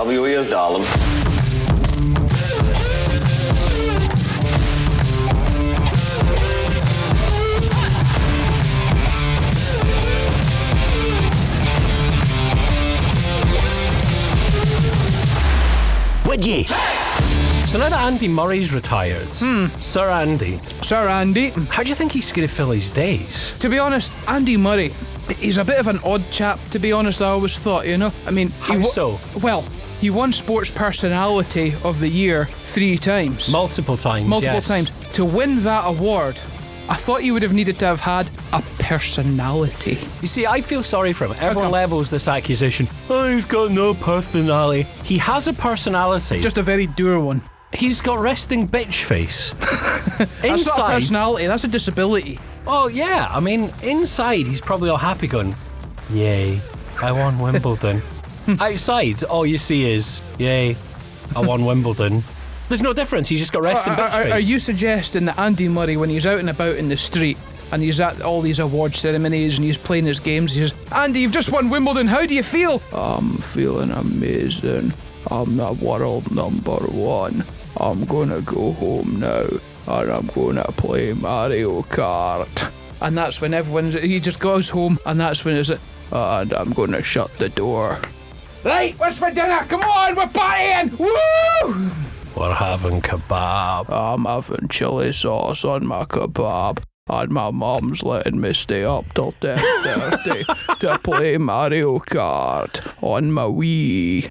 Cover your ears, darling. Wid Yi. So now that Andy Murray's retired, Sir Andy, how do you think he's going to fill his days? To be honest, Andy Murray, he's a bit of an odd chap, to be honest, I always thought, you know? I mean... How so? Well, he won Sports Personality of the Year 3 times. Multiple times. To win that award, I thought he would have needed to have had a personality. You see, I feel sorry for him. Everyone levels this accusation. Oh, he's got no personality. He has a personality. Just a very dour one. He's got resting bitch face. That's not a personality, that's a disability. Oh, yeah. I mean, inside, he's probably all happy going, yay, I won Wimbledon. Outside, all you see is, yay, I won Wimbledon. There's no difference, he's just got resting bitch face. Are you suggesting that Andy Murray, when he's out and about in the street, and he's at all these award ceremonies and he's playing his games, he says, Andy, you've just won Wimbledon, how do you feel? I'm feeling amazing. I'm the world #1. I'm gonna go home now, and I'm gonna play Mario Kart. And that's when he just goes home, and that's when and I'm gonna shut the door. Right, what's for dinner? Come on, we're partying! Woo! We're having kebab. I'm having chili sauce on my kebab, and my mum's letting me stay up till 10:30 to play Mario Kart on my Wii.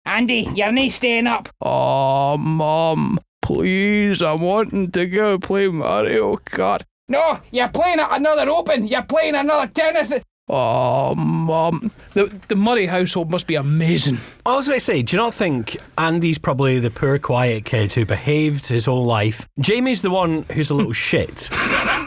Andy, you're not staying up. Oh, Mum, please, I'm wanting to go play Mario Kart. No, you're playing at another Open. You're playing another tennis. Oh, Mum. The Murray household must be amazing. I was going to say, do you not think Andy's probably the poor, quiet kid who behaved his whole life? Jamie's the one who's a little shit.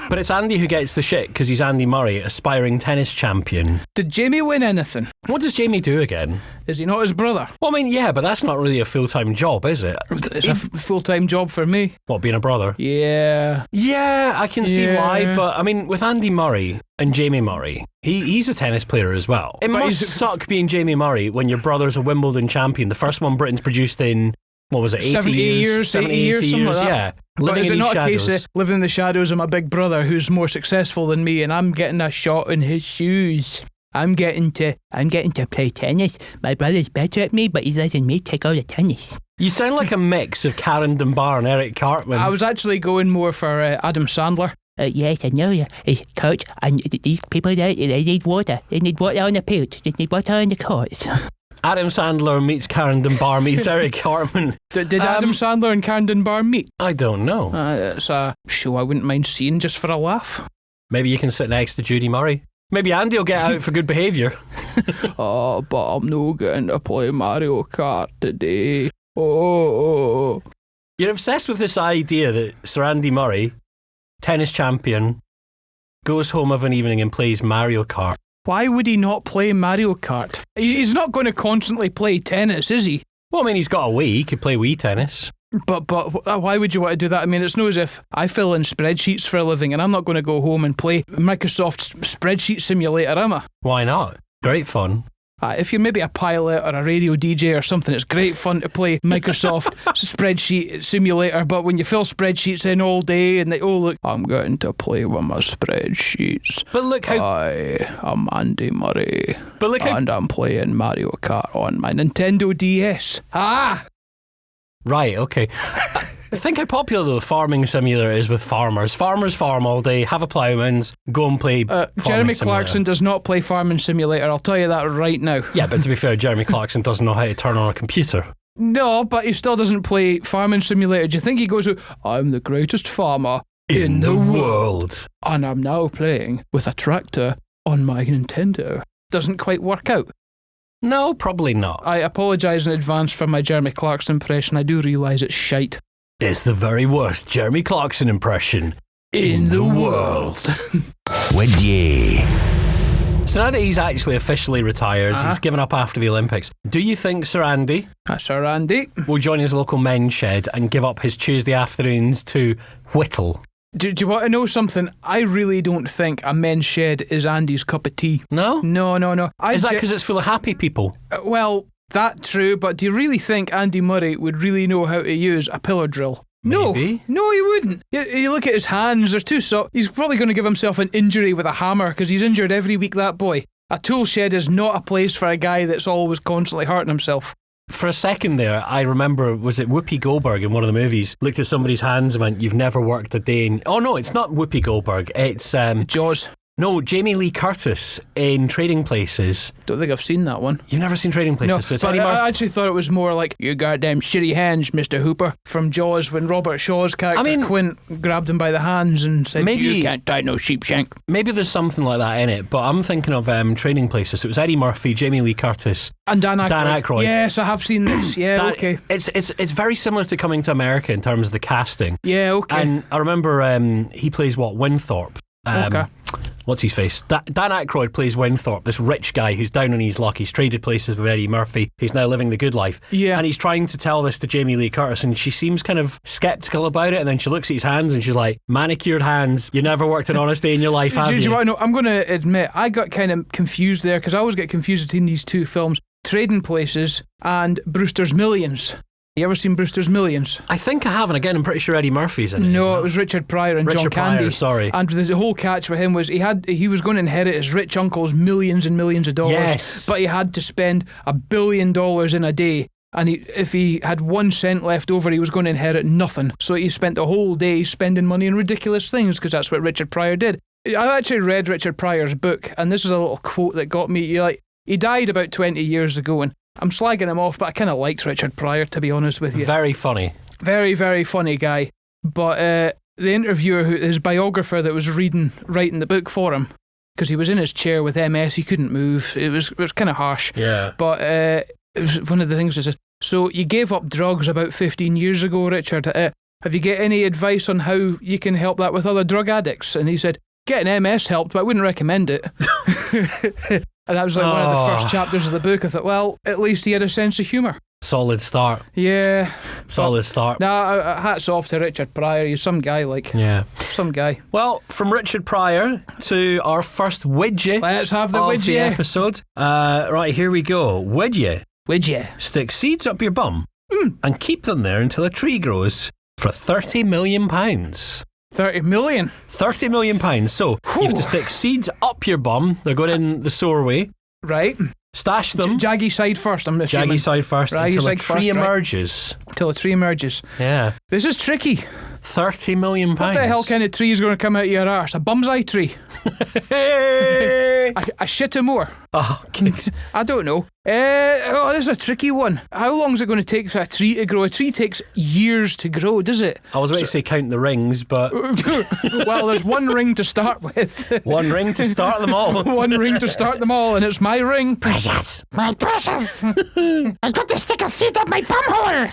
But it's Andy who gets the shit because he's Andy Murray, aspiring tennis champion. Did Jamie win anything? What does Jamie do again? Is he not his brother? Well, I mean, yeah, but that's not really a full-time job, is it? It's a full-time job for me. What, being a brother? Yeah. Yeah, I can see why, but I mean, with Andy Murray and Jamie Murray, he's a tennis player as well. It must suck being Jamie Murray when your brother's a Wimbledon champion, the first one Britain's produced in, what was it, 80 years? 80 years, something like that. Yeah. But is it not shadows. a case of living in the shadows of my big brother who's more successful than me, and I'm getting a shot in his shoes? I'm getting to play tennis. My brother's better at me, but he's letting me take all the tennis. You sound like a mix of Karen Dunbar and Eric Cartman. I was actually going more for Adam Sandler. Yes, I know you. Coach, and these people there, they need water. They need water on the pitch. They need water on the courts. Adam Sandler meets Karen Dunbar meets Eric Cartman. Did Adam Sandler and Karen Dunbar meet? I don't know. It's a show I wouldn't mind seeing just for a laugh. Maybe you can sit next to Judy Murray. Maybe Andy will get out for good behaviour. Oh, but I'm not getting to play Mario Kart today. Oh. You're obsessed with this idea that Sir Andy Murray, tennis champion, goes home of an evening and plays Mario Kart. Why would he not play Mario Kart? He's not going to constantly play tennis, is he? Well, I mean, he's got a Wii. He could play Wii tennis. But why would you want to do that? I mean, it's not as if I fill in spreadsheets for a living and I'm not going to go home and play Microsoft's spreadsheet simulator, am I? Why not? Great fun. If you're maybe a pilot or a radio DJ or something, it's great fun to play Microsoft spreadsheet simulator, but when you fill spreadsheets in all day and look, I'm going to play with my spreadsheets. But look how... I'm Andy Murray. But look how... And I'm playing Mario Kart on my Nintendo DS. Right, okay. Think how popular the farming simulator is with farmers. Farmers farm all day, have a ploughman's, go and play Jeremy Clarkson does not play Farming Simulator, I'll tell you that right now. Yeah, but to be fair, Jeremy Clarkson doesn't know how to turn on a computer. No, but he still doesn't play Farming Simulator. Do you think he goes, I'm the greatest farmer in the world. And I'm now playing with a tractor on my Nintendo. Doesn't quite work out. No, probably not. I apologise in advance for my Jeremy Clarkson impression. I do realise it's shite. It's the very worst Jeremy Clarkson impression in the world. Wid Yi. So now that he's actually officially retired, he's given up after the Olympics, do you think Sir Andy will join his local men's shed and give up his Tuesday afternoons to whittle? Do you want to know something? I really don't think a men's shed is Andy's cup of tea. No? No. Is that because it's full of happy people? Well, That true, but do you really think Andy Murray would really know how to use a pillar drill? Maybe. No, he wouldn't. You look at his hands, they're too soft. He's probably going to give himself an injury with a hammer because he's injured every week, that boy. A tool shed is not a place for a guy that's always constantly hurting himself. For a second there, I remember, was it Whoopi Goldberg in one of the movies, looked at somebody's hands and went, "You've never worked a day in..." Oh no, it's not Whoopi Goldberg, it's... Jaws. No, Jamie Lee Curtis in Trading Places. Don't think I've seen that one. You've never seen Trading Places? No, So it's but Eddie Murphy. I actually thought it was more like, "You goddamn shitty hands, Mr. Hooper," from Jaws, when Robert Shaw's character Quint grabbed him by the hands and said, maybe, "You can't tie no sheepshank." Maybe there's something like that in it, but I'm thinking of Trading Places. So it was Eddie Murphy, Jamie Lee Curtis, and Dan Aykroyd. Yes, I have seen this. Yeah, okay. It's very similar to Coming to America in terms of the casting. Yeah, okay. And I remember he plays Winthorpe. Okay. What's his face? Dan Aykroyd plays Winthorpe, this rich guy who's down on his luck. He's traded places with Eddie Murphy. He's now living the good life. Yeah. And he's trying to tell this to Jamie Lee Curtis, and she seems kind of sceptical about it. And then she looks at his hands and she's like, "Manicured hands. You never worked an honest day in your life, have you?" Do you want to know? I'm going to admit, I got kind of confused there because I always get confused between these two films, Trading Places and Brewster's Millions. You ever seen Brewster's Millions? I think I have, and again, I'm pretty sure Eddie Murphy's in it. No, it was Richard Pryor and John Candy. Pryor, sorry. And the whole catch with him was he was going to inherit his rich uncle's millions and millions of dollars. Yes. But he had to spend $1 billion in a day. And if he had 1 cent left over, he was going to inherit nothing. So he spent the whole day spending money on ridiculous things because that's what Richard Pryor did. I actually read Richard Pryor's book, and this is a little quote that got me. He died about 20 years ago, and I'm slagging him off, but I kind of liked Richard Pryor, to be honest with you. Very funny. Very, very funny guy. But the interviewer, his biographer that was writing the book for him, because he was in his chair with MS, he couldn't move. It was kind of harsh. Yeah. But it was one of the things that said, "So you gave up drugs about 15 years ago, Richard. Have you got any advice on how you can help that with other drug addicts?" And he said, "Getting MS helped, but I wouldn't recommend it." And that was like one of the first chapters of the book. I thought, well, at least he had a sense of humour. Solid start. Yeah. Solid start. Nah, hats off to Richard Pryor. He's some guy, Yeah. Some guy. Well, from Richard Pryor to our first Wid Yi. Let's have the Wid of Yi. the episode. Right, here we go. Wid Yi. Wid Yi. Stick seeds up your bum and keep them there until a tree grows for £30 million. 30 million? £30 million. So you have to stick seeds up your bum. They're going in the soureway. Right. Stash them. Jaggy side first, I'm assuming. Jaggy side first until a tree emerges. Until a tree emerges. Yeah. This is tricky. £30 million. What the hell kind of tree is going to come out of your arse? A Bumsai tree? a shitamore? Oh, good. I don't know. This is a tricky one. How long is it going to take for a tree to grow? A tree takes years to grow, does it? I was about to say count the rings, but... Well, there's one ring to start with. One ring to start them all. One ring to start them all, and it's my ring. Precious, my precious. I got to stick a seed up my bum hole.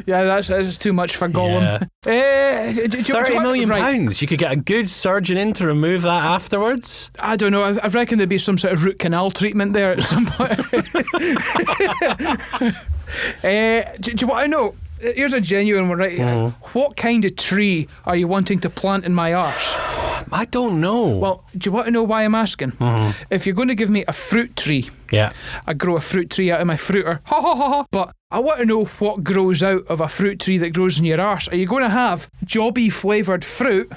Yeah, that's too much for Gollum. Yeah. £30 million. You could get a good surgeon in to remove that afterwards. I don't know. I reckon there'd be some sort of root canal treatment there at some point. Do you want to know? Here's a genuine one right here. What kind of tree are you wanting to plant in my arse? I don't know. Well, do you want to know why I'm asking? If you're going to give me a fruit tree, I grow a fruit tree out of my fruiter. But I want to know what grows out of a fruit tree that grows in your arse. Are you going to have jobby flavoured fruit?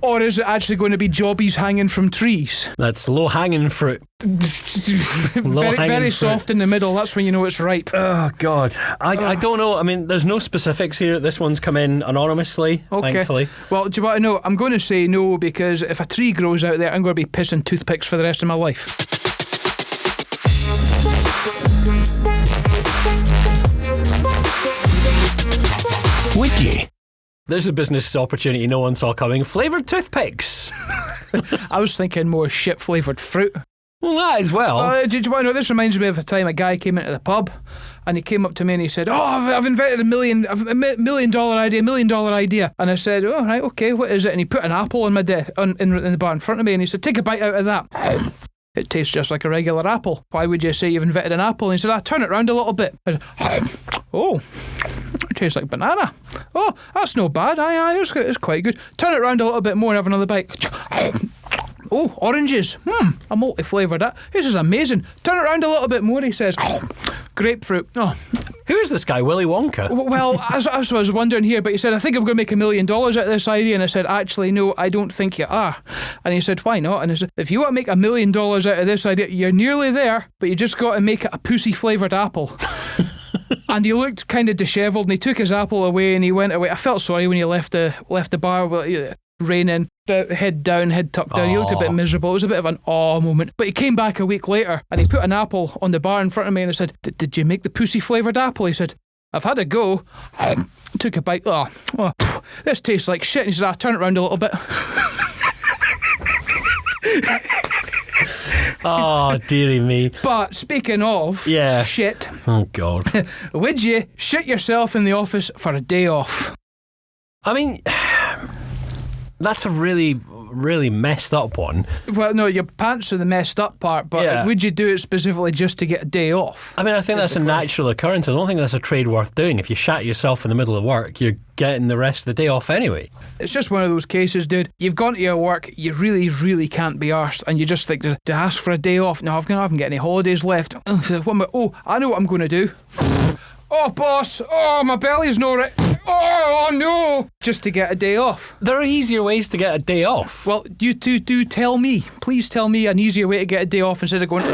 Or is it actually going to be jobbies hanging from trees? That's low-hanging fruit. Very soft in the middle. That's when you know it's ripe. Oh, God. I don't know. I mean, there's no specifics here. This one's come in anonymously, thankfully. Well, do you want to know? I'm going to say no, because if a tree grows out there, I'm going to be pissing toothpicks for the rest of my life. Wid Yi. There's a business opportunity no one saw coming. Flavoured toothpicks. I was thinking more shit-flavoured fruit. Well, that as well. Did you want to know? This reminds me of a time a guy came into the pub and he came up to me and he said, I've invented a $1 million idea. And I said, oh, right, okay, what is it? And he put an apple on my in the bar in front of me and he said, take a bite out of that. It tastes just like a regular apple. Why would you say you've invented an apple? And he said, turn it round a little bit. I said, oh, it tastes like banana. Oh, that's no bad. It's quite good. Turn it round a little bit more and have another bite. Oh, oranges. A multi-flavoured. This is amazing. Turn it around a little bit more, he says. Grapefruit. Oh. Who is this guy, Willy Wonka? Well, as I was wondering here, but he said, I think I'm going to make $1 million out of this idea. And I said, actually, no, I don't think you are. And he said, why not? And I said, if you want to make $1 million out of this idea, you're nearly there, but you just got to make it a pussy-flavoured apple. And he looked kind of dishevelled, and he took his apple away and he went away. I felt sorry when he left the bar. Raining, head down, head tucked down. He looked a bit miserable. It was a bit of an moment. But he came back a week later and he put an apple on the bar in front of me and I said, did you make the pussy flavoured apple? He said, I've had a go. Took a bite. This tastes like shit. And he said, turn it around a little bit. Oh, dearie me. But speaking of shit. Oh, God. Would you shit yourself in the office for a day off? I mean, that's a really, really messed up one. Well, no, your pants are the messed up part, but would you do it specifically just to get a day off? I mean, I think that's a natural occurrence. I don't think that's a trade worth doing. If you shat yourself in the middle of work, you're getting the rest of the day off anyway. It's just one of those cases, dude. You've gone to your work, you really, really can't be arsed, and you just think to ask for a day off. No, I haven't got any holidays left. I know what I'm going to do. Oh, boss. Oh, my belly's not right. Oh, no. Just to get a day off. There are easier ways to get a day off. Well, you two do tell me. Please tell me an easier way to get a day off instead of going...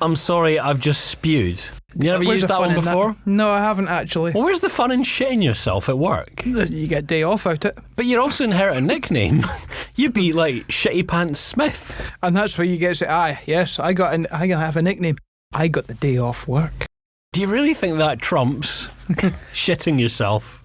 I'm sorry, I've just spewed. You never used that one before? No, I haven't actually. Well, where's the fun in shitting yourself at work? You get a day off out it. But you'd also inherit a nickname. You'd be like Shitty Pants Smith. And that's where you get to say, yes, I have a nickname. I got the day off work. Do you really think that trumps shitting yourself?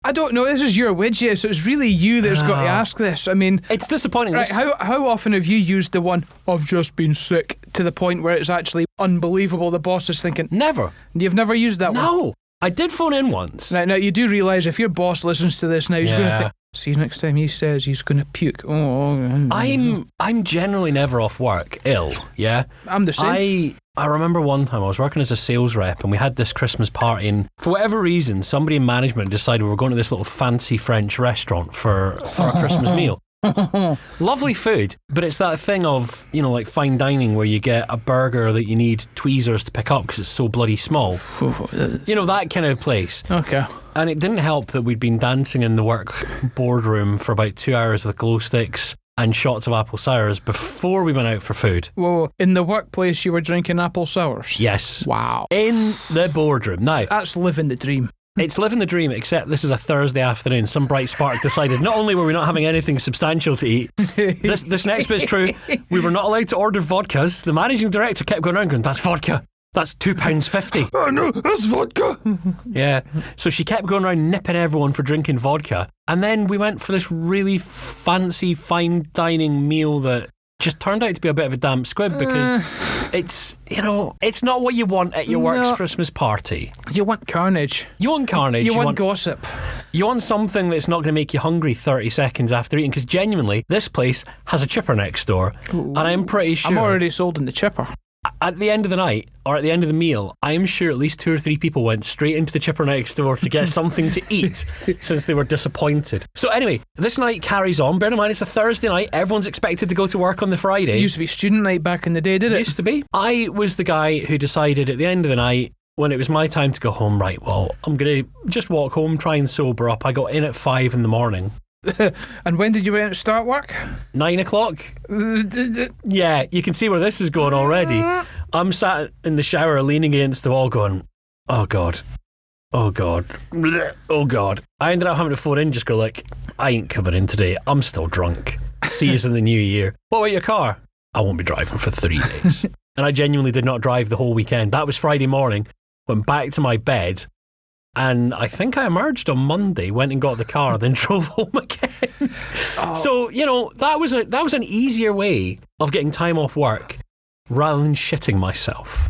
I don't know. This is your Wid Yi, so it's really you that's got to ask this. I mean, it's disappointing. Right, how often have you used the one, I've just been sick, to the point where it's actually unbelievable? The boss is thinking, never. You've never used that one? No. I did phone in once. Now you do realise if your boss listens to this now, he's going to think, see, next time he says he's going to puke. I'm generally never off work ill, yeah? I'm the same. I remember one time I was working as a sales rep and we had this Christmas party, and for whatever reason somebody in management decided we were going to this little fancy French restaurant for a Christmas meal. Lovely food, but it's that thing of, like fine dining where you get a burger that you need tweezers to pick up because it's so bloody small. That kind of place. Okay. And it didn't help that we'd been dancing in the work boardroom for about 2 hours with glow sticks and shots of apple sours before we went out for food. Whoa, in the workplace you were drinking apple sours? Yes. Wow. In the boardroom. Now, that's living the dream. It's living the dream, except this is a Thursday afternoon. Some bright spark decided not only were we not having anything substantial to eat, this next bit's true, we were not allowed to order vodkas. The managing director kept going around going, that's vodka. That's £2.50. Oh no, that's vodka. Yeah. So she kept going around nipping everyone for drinking vodka. And then we went for this really fancy fine dining meal that just turned out to be a bit of a damp squib because it's not what you want at your work's Christmas party. You want carnage. You want carnage. You want gossip. You want something that's not going to make you hungry 30 seconds after eating, because genuinely, this place has a chipper next door. Ooh. And I'm pretty sure... I'm already sold in the chipper. At the end of the night, or at the end of the meal, I am sure at least 2 or 3 people went straight into the chipper next door to get something to eat since they were disappointed. So anyway, this night carries on. Bear in mind, it's a Thursday night. Everyone's expected to go to work on the Friday. It used to be student night back in the day, did it? Used to be. I was the guy who decided at the end of the night, when it was my time to go home, right, well, I'm going to just walk home, try and sober up. I got in at 5 in the morning. And when did you start work? 9 o'clock. Yeah, you can see where this is going already. I'm sat in the shower leaning against the wall going, oh God, oh God, oh God. I ended up having to phone in, just go like, I ain't coming in today, I'm still drunk. See you in the new year. What about your car? I won't be driving for 3 days. And I genuinely did not drive the whole weekend. That was Friday morning, went back to my bed, and I think I emerged on Monday, went and got the car, then drove home again. Oh. So, that was an easier way of getting time off work rather than shitting myself.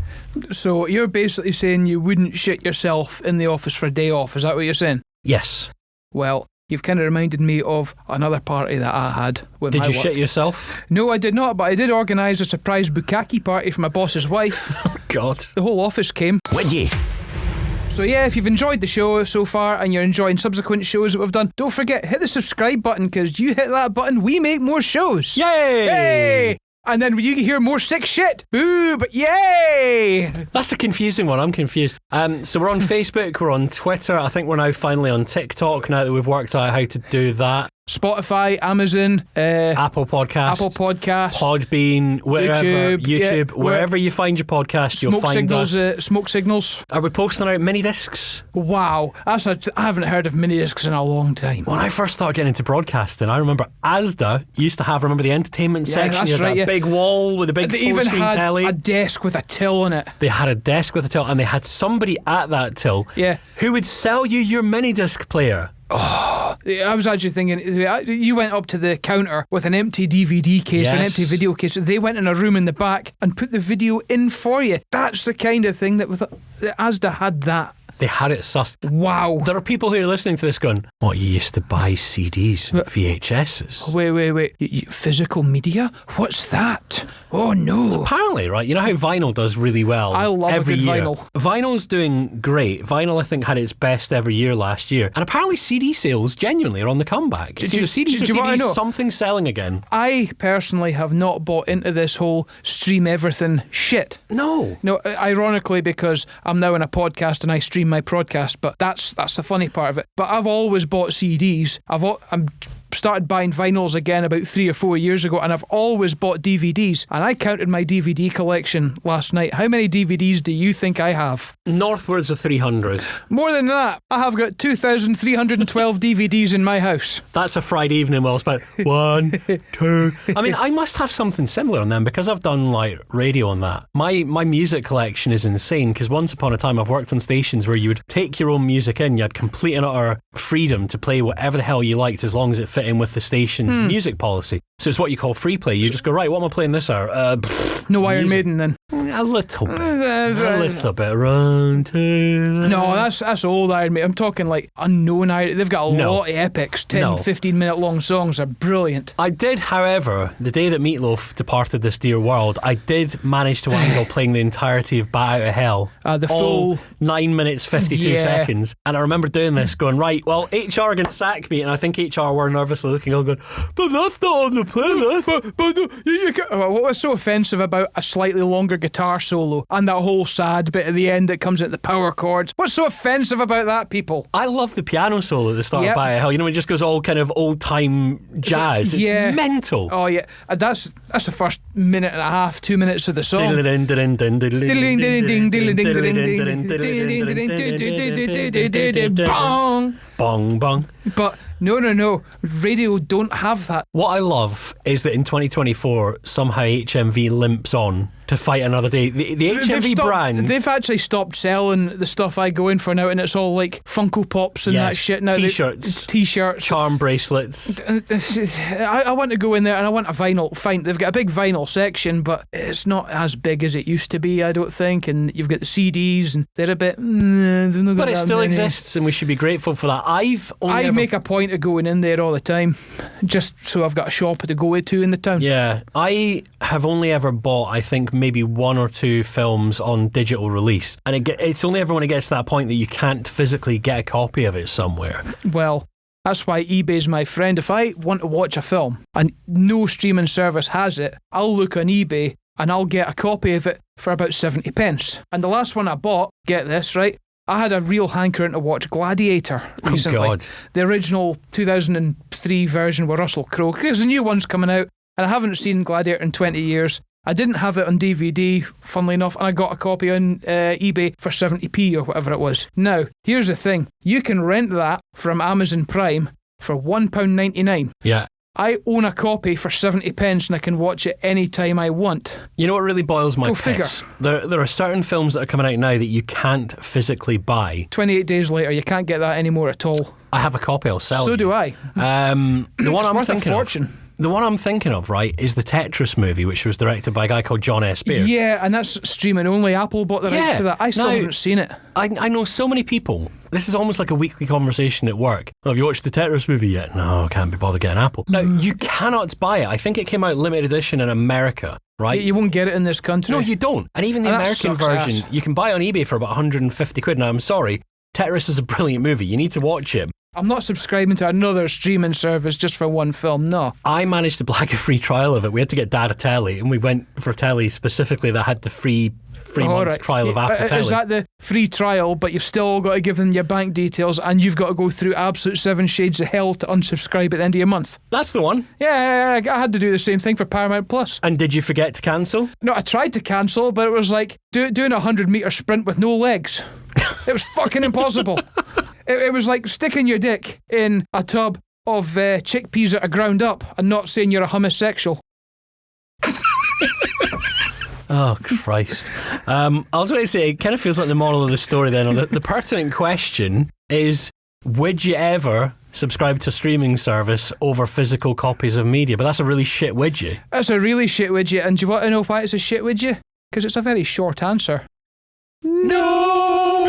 So you're basically saying you wouldn't shit yourself in the office for a day off, is that what you're saying? Yes. Well, you've kind of reminded me of another party that I had with Did my you work. Shit yourself? No, I did not, but I did organise a surprise bukkake party for my boss's wife. Oh, God. The whole office came. Wid Yi. So yeah, if you've enjoyed the show so far and you're enjoying subsequent shows that we've done, don't forget, hit the subscribe button, because you hit that button, we make more shows. Yay! Yay! And then you can hear more sick shit. Boo, but yay! That's a confusing one. I'm confused. So we're on Facebook, we're on Twitter. I think we're now finally on TikTok now that we've worked out how to do that. Spotify, Amazon, Apple Podcasts, Podbean, wherever, YouTube, wherever you find your podcast, you'll find us. Smoke Signals. Are we posting out mini discs? Wow, I haven't heard of mini discs in a long time. When I first started getting into broadcasting, I remember Asda used to have, remember the entertainment section? You had that big wall with a big full-screen telly. They even had a desk with a till on it. They had a desk with a till, and they had somebody at that till who would sell you your mini disc player. Oh, I was actually thinking, you went up to the counter with an empty DVD case, an empty video case. They went in a room in the back and put the video in for you. That's the kind of thing that Asda had that. They had it sussed. Wow. There are people who are listening to this going, what, you used to buy CDs and VHSs? Wait. Physical media? What's that? Oh, no. Apparently, right, you know how vinyl does really well I love every a good year? vinyl. Vinyl's doing great. Vinyl, I think, had its best ever year last year. And apparently CD sales genuinely are on the comeback. It's either CDs or TVs, something's selling again. I personally have not bought into this whole stream everything shit. No, ironically, because I'm now in a podcast and I stream my podcast, but that's the funny part of it. But I've always bought CDs. I'm started buying vinyls again about 3 or 4 years ago, and I've always bought DVDs. And I counted my DVD collection last night. How many DVDs do you think I have? Northwards of 300. More than that. I have got 2,312 DVDs in my house. That's a Friday evening well spent. 1, 2. I mean, I must have something similar on them because I've done like radio on that. My music collection is insane because once upon a time I've worked on stations where you would take your own music in, you had complete and utter freedom to play whatever the hell you liked as long as it fit in with the station's music policy. So it's what you call free play. You just go, right, what am I playing this hour? No Iron Maiden then? A little bit. A little bit. Run to... No, that's old Iron Maiden. I'm talking like unknown Iron. They've got a lot of epics. 10, 15 minute long songs are brilliant. I did, however, the day that Meatloaf departed this dear world, I did manage to angle playing the entirety of Bat Out of Hell. The full 9 minutes 52 seconds. And I remember doing this going, right, well, HR are going to sack me, and I think HR were nervously looking on going, but that's not on the playlist. But what was so offensive about a slightly longer guitar solo and that whole sad bit at the end that comes at the power chords? What's so offensive about that, people? I love the piano solo at the start of Bat Out of Hell. You know, it just goes all kind of old time jazz. It's mental. Oh yeah, that's the first minute and a half, 2 minutes of the song. Bong. Bong bong. But no, radio don't have that. What I love is that in 2024 somehow HMV limps on to fight another day. The HMV brand, they've actually stopped selling the stuff I go in for now, and it's all like Funko Pops and that shit now. T-shirts, charm bracelets. I want to go in there and I want a vinyl. Fine, they've got a big vinyl section, but it's not as big as it used to be, I don't think. And you've got the CDs, and they're a bit. But it still exists, and we should be grateful for that. I make a point of going in there all the time, just so I've got a shop to go to in the town. Yeah, I have only ever bought, I think, maybe 1 or 2 films on digital release, and it's only ever when it gets to that point that you can't physically get a copy of it somewhere. Well, that's why eBay's my friend. If I want to watch a film and no streaming service has it, I'll look on eBay and I'll get a copy of it for about 70 pence. And the last one I bought, get this, right? I had a real hankering to watch Gladiator recently. Oh God. The original 2003 version with Russell Crowe. Because the new one's coming out, and I haven't seen Gladiator in 20 years. I didn't have it on DVD, funnily enough, and I got a copy on eBay for 70p or whatever it was. Now, here's the thing. You can rent that from Amazon Prime for £1.99. Yeah. I own a copy for 70 pence and I can watch it any time I want. You know what really boils my piss? Figure. There are certain films that are coming out now that you can't physically buy. 28 days later, you can't get that anymore at all. I have a copy, I'll sell So you. do I. The one it's I'm worth thinking a fortune. of. The one I'm thinking of, right, is the Tetris movie, which was directed by a guy called John S. Beard. Yeah, and that's streaming only. Apple bought the rights to that. I still haven't seen it. I know so many people. This is almost like a weekly conversation at work. Oh, have you watched the Tetris movie yet? No, can't be bothered getting Apple. Now, you cannot buy it. I think it came out limited edition in America, right? You won't get it in this country. No, you don't. And even the And that American sucks version, ass. you can buy on eBay for about 150 quid. Now, I'm sorry, Tetris is a brilliant movie. You need to watch it. I'm not subscribing to another streaming service just for one film, no. I managed to black a free trial of it. We had to get Dad a telly, and we went for a telly specifically that had the free month trial of Apple telly. Is that the free trial, but you've still got to give them your bank details and you've got to go through absolute 7 shades of hell to unsubscribe at the end of your month? That's the one. Yeah, I had to do the same thing for Paramount Plus. And did you forget to cancel? No, I tried to cancel, but it was like doing a 100-metre sprint with no legs. It was fucking impossible. It was like sticking your dick in a tub of chickpeas that are ground up and not saying you're a homosexual. Oh, Christ. I was going to say, it kind of feels like the moral of the story then. Or the pertinent question is, would you ever subscribe to a streaming service over physical copies of media? But that's a really shit widget. That's a really shit widget. And do you want to know why it's a shit widget? Because it's a very short answer. No!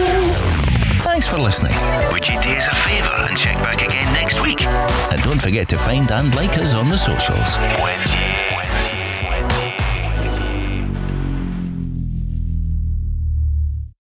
Thanks for listening. Would you do us a favour and check back again next week? And don't forget to find and like us on the socials. Wid Yi.